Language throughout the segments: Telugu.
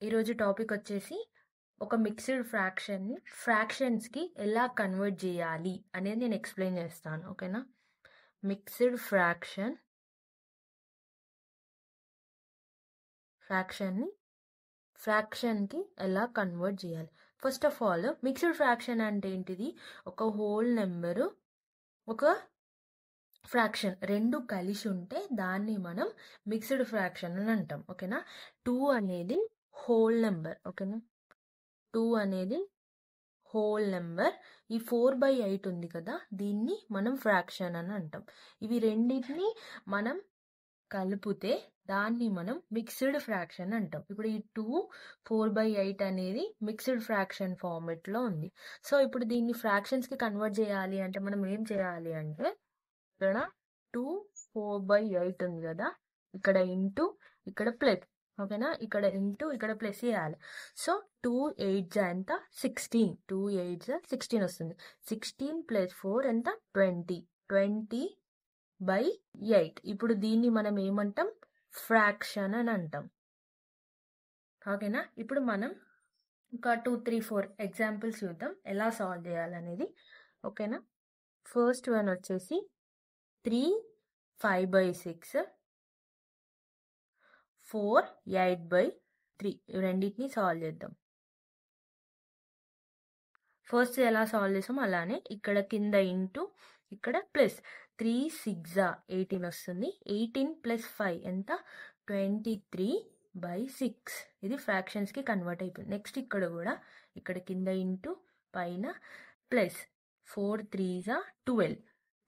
ఈరోజు టాపిక్ వచ్చేసి ఒక మిక్స్డ్ ఫ్రాక్షన్స్కి ఎలా కన్వర్ట్ చేయాలి అనేది నేను ఎక్స్ప్లెయిన్ చేస్తాను. ఓకేనా? మిక్స్డ్ ఫ్రాక్షన్కి ఎలా కన్వర్ట్ చేయాలి. First of all, mixed fraction అంటే ఏంటిది? ఒక హోల్ నెంబరు, ఒక ఫ్రాక్షన్ రెండు కలిసి ఉంటే దాన్ని మనం మిక్స్డ్ ఫ్రాక్షన్ అని అంటాం. ఓకేనా? 2 అనేది హోల్ నెంబర్. ఓకేనా? 2 అనేది హోల్ నెంబర్. ఈ 4/8 ఉంది కదా, దీన్ని మనం ఫ్రాక్షన్ అని అంటాం. ఇవి రెండింటిని మనం కలిపితే దాన్ని మనం మిక్స్డ్ ఫ్రాక్షన్ అంటాం. ఇప్పుడు ఈ 2 4/8 అనేది మిక్స్డ్ ఫ్రాక్షన్ ఫార్మెట్లో ఉంది. సో ఇప్పుడు దీన్ని ఫ్రాక్షన్స్కి కన్వర్ట్ చేయాలి అంటే మనం ఏం చేయాలి అంటే, ఇక్కడ 2 4/8 ఉంది కదా, ఇక్కడ ఇంటూ ఇక్కడ ప్లస్. ఓకేనా? ఇక్కడ ఇంటూ ఇక్కడ ప్లస్ చేయాలి. సో 2 8 ఎంత? 16. 2 8 16 వస్తుంది. 16 + 4 ఎంత? 20. 20/8. ఇప్పుడు దీన్ని మనం ఏమంటాం? ఫ్రాక్షన్ అని అంటాం. ఓకేనా? ఇప్పుడు మనం ఒక 2 3 4 ఎగ్జాంపుల్స్ చూద్దాం ఎలా సాల్వ్ చేయాలనేది. ఓకేనా? ఫస్ట్ వన్ వచ్చేసి 3 5/6, 4 8/3. రెండింటిని సాల్వ్ చేద్దాం. ఫస్ట్ ఎలా సాల్వ్ చేసాం అలానే ఇక్కడ కింద ఇంటూ ఇక్కడ ప్లస్. 3 6 18 వస్తుంది. 18 + 5 ఎంత? 23/6. ఇది ఫ్రాక్షన్స్కి కన్వర్ట్ అయిపోయింది. నెక్స్ట్ ఇక్కడ కూడా ఇక్కడ కింద ఇంటూ పైన ప్లస్. 4 3 12.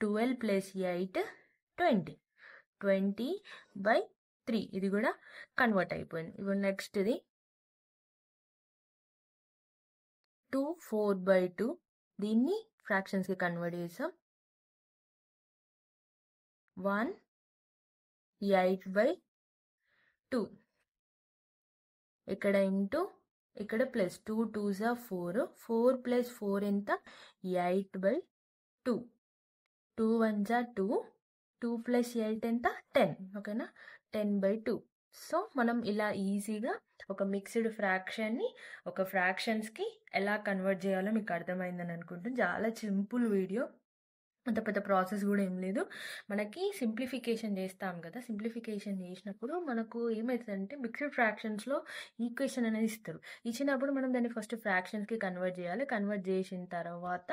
12 + 8 20. 20/3. ఇది కూడా కన్వర్ట్ అయిపోయింది. ఇప్పుడు నెక్స్ట్ ఇది 2 4/2. దీన్ని ఫ్రాక్షన్స్కి కన్వర్ట్ చేసాం. 1 8/2. ఇక్కడ ఇంటూ ఇక్కడ ప్లస్. 2 2 4. 4 + 4 ఎంత? 8/2. 2 1 2. 2 + 8 ఎంత? 10. ఓకేనా? 10/2. సో మనం ఇలా ఈజీగా ఒక మిక్స్డ్ ఫ్రాక్షన్ని ఒక ఫ్రాక్షన్స్కి ఎలా కన్వర్ట్ చేయాలో మీకు అర్థమైందని అనుకుంటున్నాను. చాలా సింపుల్ వీడియో, అంత పెద్ద ప్రాసెస్ కూడా ఏం లేదు. మనకి సింప్లిఫికేషన్ చేస్తాం కదా, సింప్లిఫికేషన్ చేసినప్పుడు మనకు ఏమవుతుందంటే మిక్స్డ్ ఫ్రాక్షన్స్లో ఈక్వేషన్ అనేది ఇస్తారు. ఇచ్చినప్పుడు మనం దాన్ని ఫస్ట్ ఫ్రాక్షన్స్కి కన్వర్ట్ చేయాలి. కన్వర్ట్ చేసిన తర్వాత